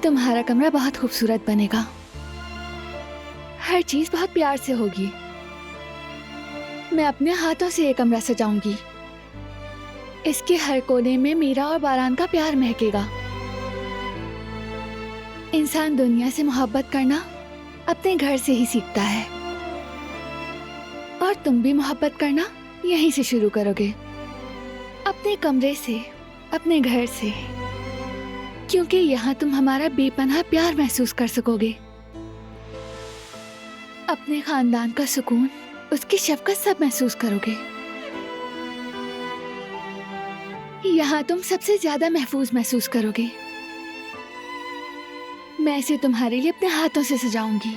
तुम्हारा कमरा बहुत खूबसूरत बनेगा। हर चीज बहुत प्यार से होगी। मैं अपने हाथों से ये कमरा सजाऊंगी। इसके हर कोने में मीरा और बारान का प्यार महकेगा। इंसान दुनिया से मोहब्बत करना अपने घर से ही सीखता है, और तुम भी मोहब्बत करना यहीं से शुरू करोगे, अपने कमरे से, अपने घर से, क्योंकि यहाँ तुम हमारा बेपनाह प्यार महसूस कर सकोगे। अपने खानदान का सुकून, उसकी शफकत सब महसूस करोगे। यहाँ तुम सबसे ज्यादा महफूज महसूस करोगे। मैं इसे तुम्हारे लिए अपने हाथों से सजाऊंगी।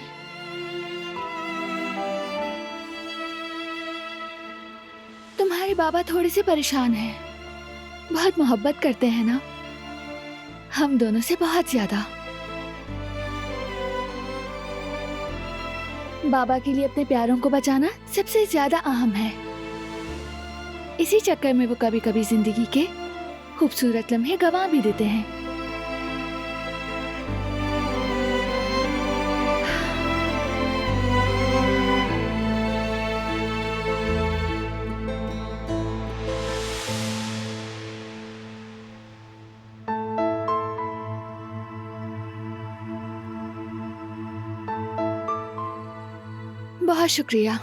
तुम्हारे बाबा थोड़े से परेशान हैं, बहुत मोहब्बत करते हैं ना, हम दोनों से बहुत ज्यादा। बाबा के लिए अपने प्यारों को बचाना सबसे ज्यादा अहम है। इसी चक्कर में वो कभी कभी जिंदगी के खूबसूरत लम्हे गंवा भी देते हैं। बहुत शुक्रिया।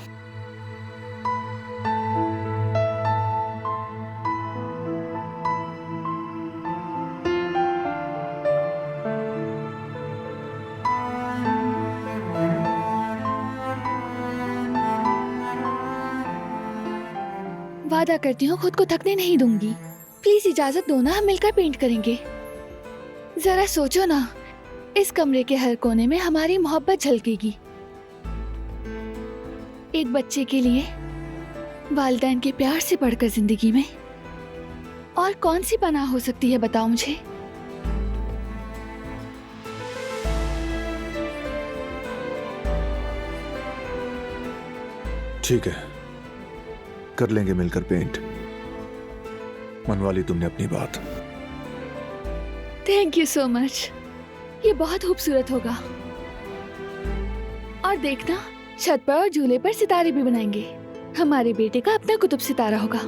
वादा करती हूँ खुद को थकने नहीं दूंगी। प्लीज इजाजत दो ना, हम मिलकर पेंट करेंगे। जरा सोचो ना, इस कमरे के हर कोने में हमारी मोहब्बत झलकेगी। एक बच्चे के लिए वालिदैन के प्यार से बढ़कर जिंदगी में और कौन सी पनाह हो सकती है, बताओ मुझे। ठीक है, कर लेंगे मिलकर पेंट। मनवा ली तुमने अपनी बात। Thank you so much. ये बहुत खूबसूरत होगा। और देखना, छत पर और झूले पर सितारे भी बनाएंगे। हमारे बेटे का अपना कुतुब सितारा होगा।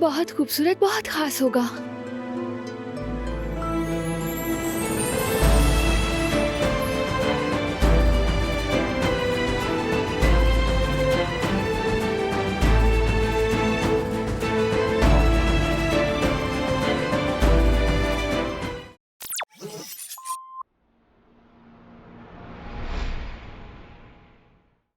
बहुत खूबसूरत, बहुत खास होगा।